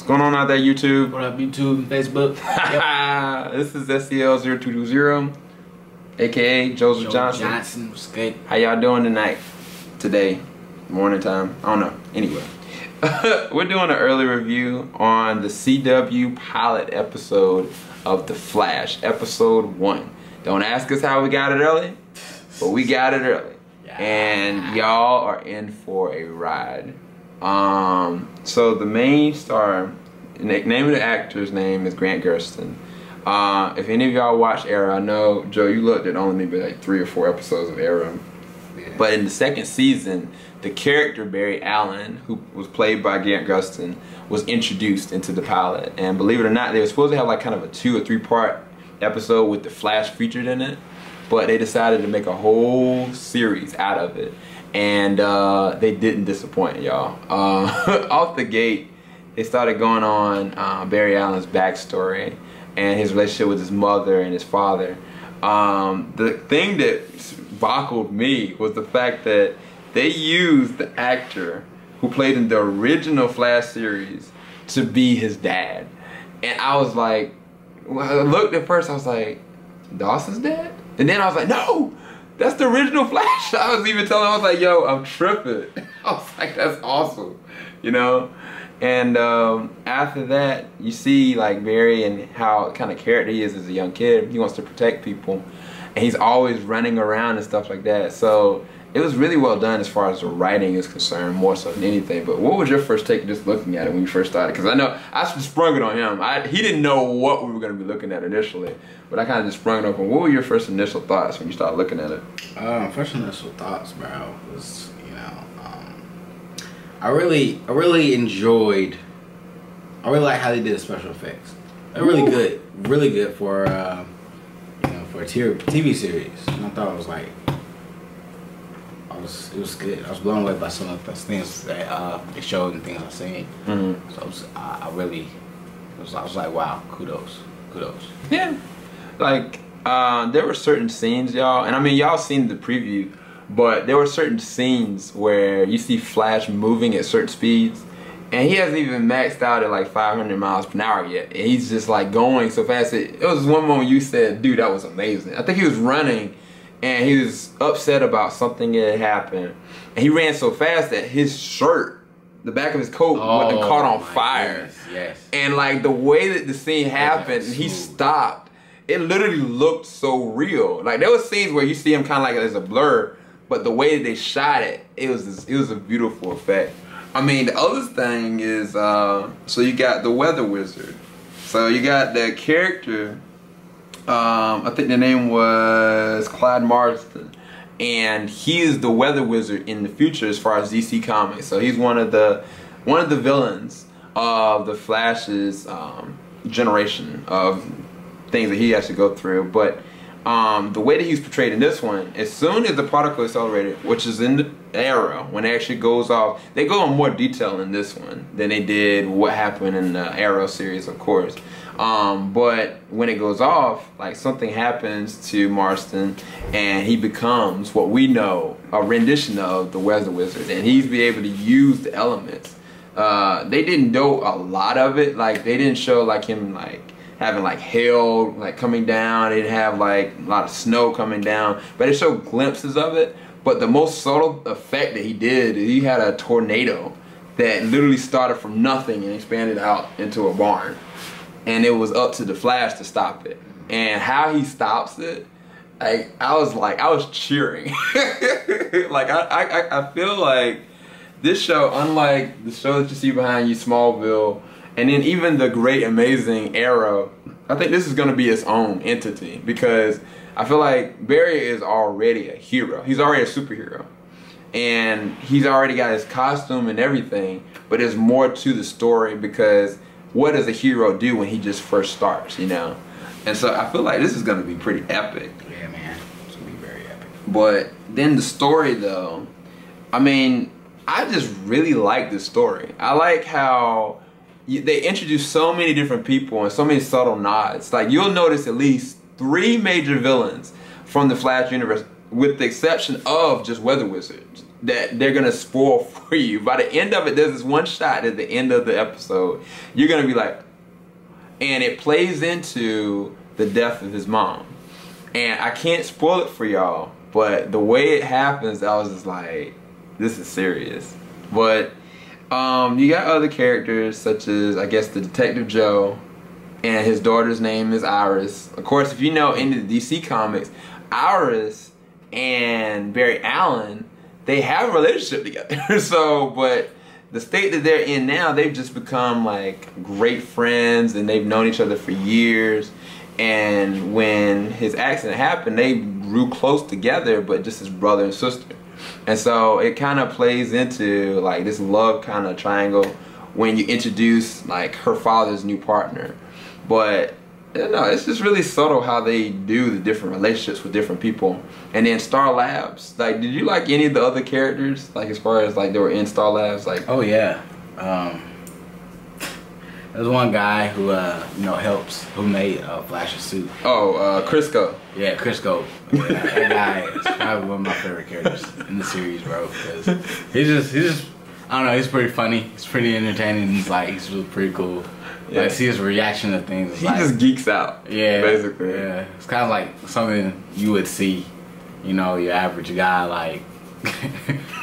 What's going on out there, YouTube? What up, YouTube and Facebook? Yep. This is SCL0220, aka Joseph Johnson. What's good? How y'all doing tonight? Today, morning time. I don't know. Anyway, we're doing an early review on the CW pilot episode of The Flash, episode 1. Don't ask us how we got it early, but we got it early. Yeah. And y'all are in for a ride. So the main star, name of the actor's name is Grant Gustin. If any of y'all watch Arrow, I know, Joe, you looked at only maybe like 3 or 4 episodes of Arrow. Yeah. But in the second season, the character Barry Allen, who was played by Grant Gustin, was introduced into the pilot. And believe it or not, they were supposed to have like kind of a 2 or 3 part episode with the Flash featured in it. But they decided to make a whole series out of it. And they didn't disappoint, y'all. Off the gate, they started going on Barry Allen's backstory and his relationship with his mother and his father. The thing that boggled me was the fact that they used the actor who played in the original Flash series to be his dad. And I was like, when I looked at first, I was like, Dawson's dad? And then I was like, no! That's the original Flash. I was even telling him, I was like, yo, I'm tripping. I was like, that's awesome, you know? And after that, you see like Barry and how kind of character he is as a young kid. He wants to protect people. And he's always running around and stuff like that. So it was really well done as far as the writing is concerned, more so than anything. But what was your first take just looking at it when you first started? Because I know I sprung it on him. He didn't know what we were going to be looking at initially. But I kind of just sprung it on him. What were your first initial thoughts when you started looking at it? First initial thoughts, bro, was, you know, I really enjoyed, I really like how they did the special effects. They're really good for, you know, for a TV series. And I thought it was like, it was good. I was blown away by some of the things that they showed and things I've seen. Mm-hmm. So I was like, wow, kudos. Yeah, like there were certain scenes, y'all, and I mean y'all seen the preview, but there were certain scenes where you see Flash moving at certain speeds, and he hasn't even maxed out at like 500 miles per hour yet, and he's just like going so fast. It was one moment you said, dude, that was amazing. I think he was running and he was upset about something that had happened, and he ran so fast that his shirt, the back of his coat, wasn't caught on fire. Yes. And like the way that the scene happened, and he stopped, it literally looked so real. Like there was scenes where you see him kind of like as a blur, but the way that they shot it, it was a beautiful effect. I mean, the other thing is, so you got the Weather Wizard. So you got the character. I think the name was Clyde Marston, and he is the Weather Wizard in the future as far as DC Comics. So he's one of the villains of the Flash's generation of things that he has to go through. But the way that he's portrayed in this one, as soon as the particle accelerator, which is in the Arrow, when it actually goes off, they go in more detail in this one than they did what happened in the Arrow series, of course. But when it goes off, like something happens to Marston and he becomes what we know, a rendition of the Weather Wizard, and he's be able to use the elements. They didn't do a lot of it. Like they didn't show like him like having like hail like coming down. They didn't have like a lot of snow coming down, but they showed glimpses of it. But the most subtle effect that he did, he had a tornado that literally started from nothing and expanded out into a barn. And it was up to the Flash to stop it. And how he stops it, I was cheering. Like I feel like this show, unlike the show that you see behind you, Smallville, and then even the great amazing Arrow, I think this is gonna be its own entity, because I feel like Barry is already a hero. He's already a superhero. And he's already got his costume and everything, but there's more to the story, because what does a hero do when he just first starts, you know? And so I feel like this is gonna be pretty epic. Yeah, man, it's gonna be very epic. But then the story though, I mean, I just really like this story. I like how they introduce so many different people and so many subtle nods. Like you'll notice at least 3 major villains from the Flash universe, with the exception of just Weather Wizards. that they're gonna spoil for you. By the end of it, there's this one shot at the end of the episode. You're gonna be like, and it plays into the death of his mom. And I can't spoil it for y'all, but the way it happens, I was just like, this is serious. But you got other characters such as, I guess, the Detective Joe, and his daughter's name is Iris. Of course, if you know any of the DC comics, Iris and Barry Allen, they have a relationship together. So, but the state that they're in now, they've just become like great friends, and they've known each other for years. And when his accident happened, they grew close together, but just as brother and sister. And so it kind of plays into like this love kind of triangle when you introduce like her father's new partner. But you know, it's just really subtle how they do the different relationships with different people. And then Star Labs, like, did you like any of the other characters? Like, as far as like they were in Star Labs, like. Oh yeah, there's one guy who you know helps, who made Flash's suit. Oh, Crisco. Yeah, Crisco. Yeah, that guy is probably one of my favorite characters in the series, bro. Because he's just I don't know, he's pretty funny. He's pretty entertaining. He's really pretty cool. Yeah. Like, see his reaction to things. He just geeks out. Yeah, basically. Yeah, it's kind of like something you would see, you know, your average guy like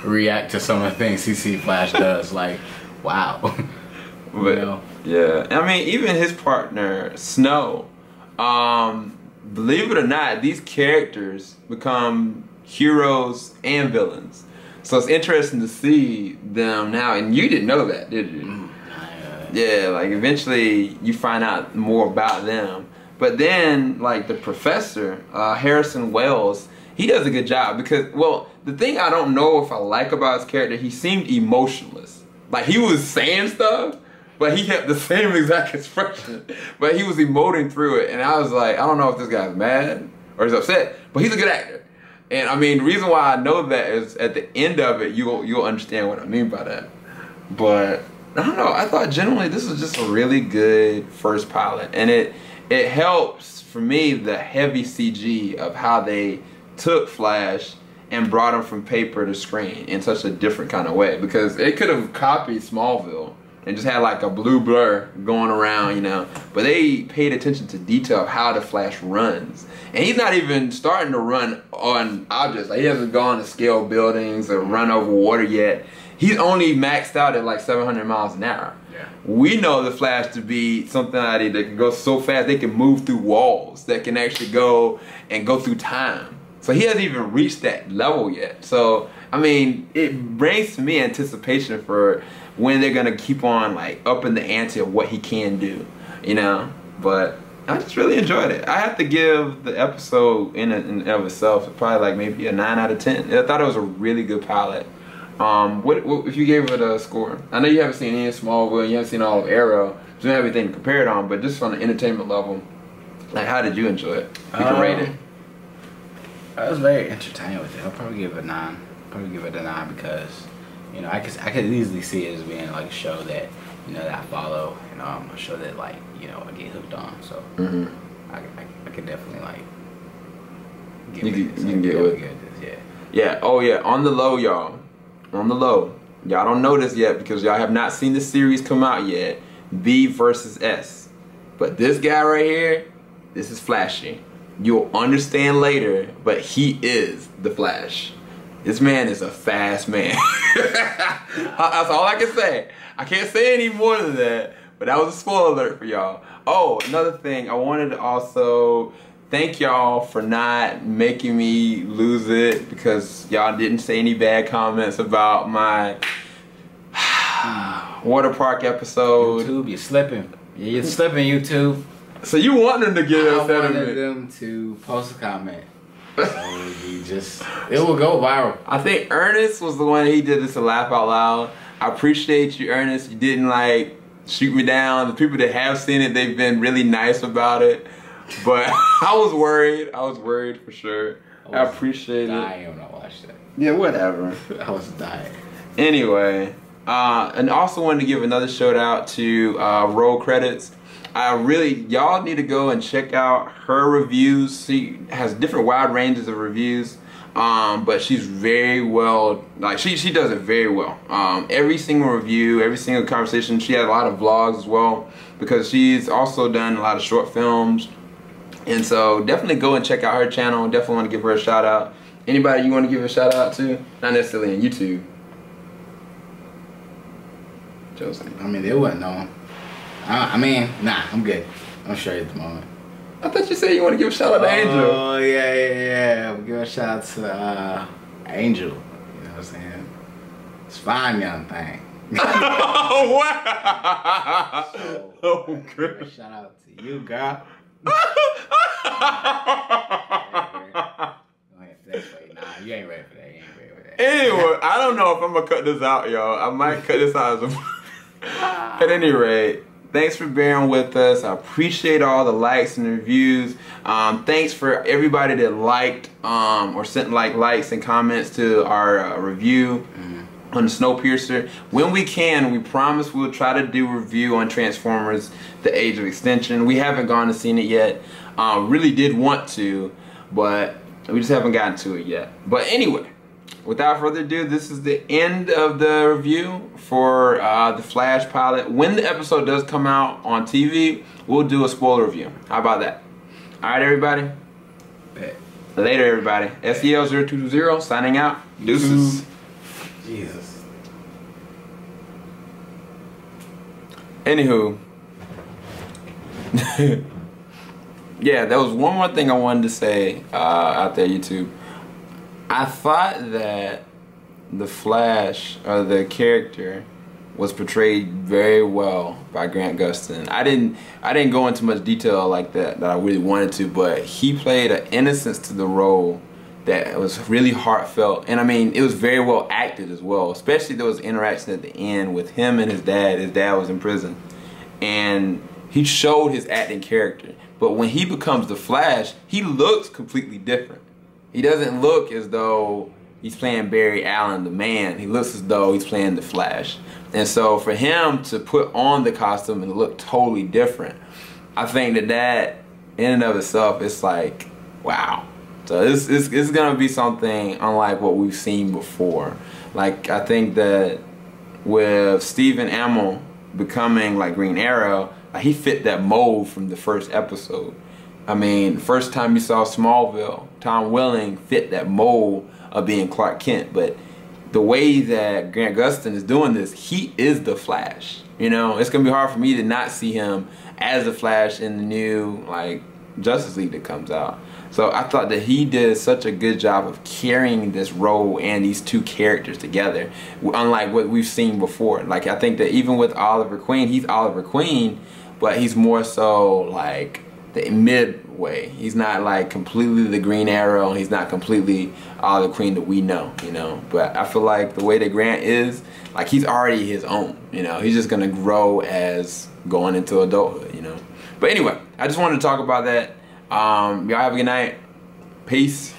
react to some of the things he see Flash does. Like, wow. But, you know? Yeah, I mean, even his partner Snow. Believe it or not, these characters become heroes and villains. So it's interesting to see them now. And you didn't know that, did you? Yeah, like eventually you find out more about them. But then, like the professor, Harrison Wells, he does a good job because, well, the thing I don't know if I like about his character, he seemed emotionless. Like he was saying stuff, but he had the same exact expression. But he was emoting through it, and I was like, I don't know if this guy's mad or he's upset, but he's a good actor. And I mean, the reason why I know that is at the end of it, you'll understand what I mean by that. But I don't know. I thought generally this was just a really good first pilot, and it helps for me the heavy CG of how they took Flash and brought him from paper to screen in such a different kind of way, because it could have copied Smallville and just had like a blue blur going around, you know. But they paid attention to detail of how the Flash runs, and he's not even starting to run on objects. Like he hasn't gone to scale buildings or run over water yet. He's only maxed out at like 700 miles an hour. Yeah. We know the Flash to be something that can go so fast they can move through walls, that can actually go through time. So he hasn't even reached that level yet. So I mean, it brings to me anticipation for when they're gonna keep on like upping the ante of what he can do, you know. But I just really enjoyed it. I have to give the episode in and of itself probably like maybe a 9 out of 10. I thought it was a really good pilot. What if you gave it a score? I know you haven't seen any of Smallville, you haven't seen all of Arrow, so you don't have anything to compare it on, but just on the entertainment level, like how did you enjoy it? You can rate it. I was very entertained with it. I'll probably give it a 9. Probably give it a 9 because, you know, I could easily see it as being like a show that, you know, that I follow, and a show that like, you know, I get hooked on. So I could definitely like give you can get with it. Yeah. Yeah. Oh yeah. On the low, y'all. On the low. Y'all don't know this yet because y'all have not seen the series come out yet. B versus S. But this guy right here, this is Flashy. You'll understand later, but he is the Flash. This man is a fast man. That's all I can say. I can't say any more than that, but that was a spoiler alert for y'all. Oh, another thing, I wanted to also thank y'all for not making me lose it, because y'all didn't say any bad comments about my water park episode. YouTube, you're slipping. You're slipping, YouTube. So you want them to get us I wanted them to post a comment. So it will go viral. I think Ernest was the one, he did this to laugh out loud. I appreciate you, Ernest. You didn't like shoot me down. The people that have seen it, they've been really nice about it. But I was worried for sure. I appreciate it. I when I watched that. Yeah, whatever. I was dying. Anyway, and also wanted to give another shout out to Roll Credits. Y'all need to go and check out her reviews. She has different wide ranges of reviews. But she's very well, like she does it very well. Every single review, every single conversation, she has a lot of vlogs as well, because she's also done a lot of short films. And so definitely go and check out her channel. Definitely want to give her a shout out. Anybody you want to give a shout out to? Not necessarily on YouTube. Josie. I mean, they wouldn't know. I mean, nah, I'm good. I'm straight at the moment. I thought you said you want to give a shout out to Angel. Oh, yeah. I'm give a shout out to Angel. You know what I'm saying? It's fine, young thing. Oh, wow. So, Oh, good. Shout out to you, girl. Nah, you ain't ready for that. You ain't ready for that. Anyway, I don't know if I'm gonna cut this out, y'all. I might cut this out as a... At any rate, thanks for bearing with us. I appreciate all the likes and reviews. Thanks for everybody that liked or sent likes and comments to our review on the Snowpiercer. When we can, we promise we'll try to do a review on Transformers: The Age of Extinction. We haven't gone and seen it yet. Really did want to, but we just haven't gotten to it yet. But anyway, without further ado, this is the end of the review for the Flash pilot. When the episode does come out on TV, we'll do a spoiler review. How about that? Alright, everybody. Bet. Later, everybody. SEL0220 signing out. Deuces. Jesus. Anywho. Yeah, there was one more thing I wanted to say out there, YouTube. I thought that the Flash, or the character, was portrayed very well by Grant Gustin. I didn't go into much detail like that I really wanted to, but he played an innocence to the role that was really heartfelt, and I mean, it was very well acted as well. Especially there was interaction at the end with him and his dad. His dad was in prison, and he showed his acting character. But when he becomes the Flash, he looks completely different. He doesn't look as though he's playing Barry Allen, the man. He looks as though he's playing the Flash. And so for him to put on the costume and look totally different, I think that in and of itself, it's like, wow. So it's gonna be something unlike what we've seen before. Like, I think that with Stephen Amell becoming like Green Arrow, he fit that mold from the first episode. I mean, the first time you saw Smallville, Tom Welling fit that mold of being Clark Kent. But the way that Grant Gustin is doing this, he is the Flash. You know, it's gonna be hard for me to not see him as the Flash in the new like Justice League that comes out. So I thought that he did such a good job of carrying this role and these two characters together, unlike what we've seen before. Like, I think that even with Oliver Queen, he's Oliver Queen, but he's more so like the midway. He's not like completely the Green Arrow, and he's not completely Oliver Queen that we know, you know. But I feel like the way that Grant is, like, he's already his own, you know. He's just gonna grow as going into adulthood, you know. But anyway, I just wanted to talk about that. Y'all have a good night. Peace.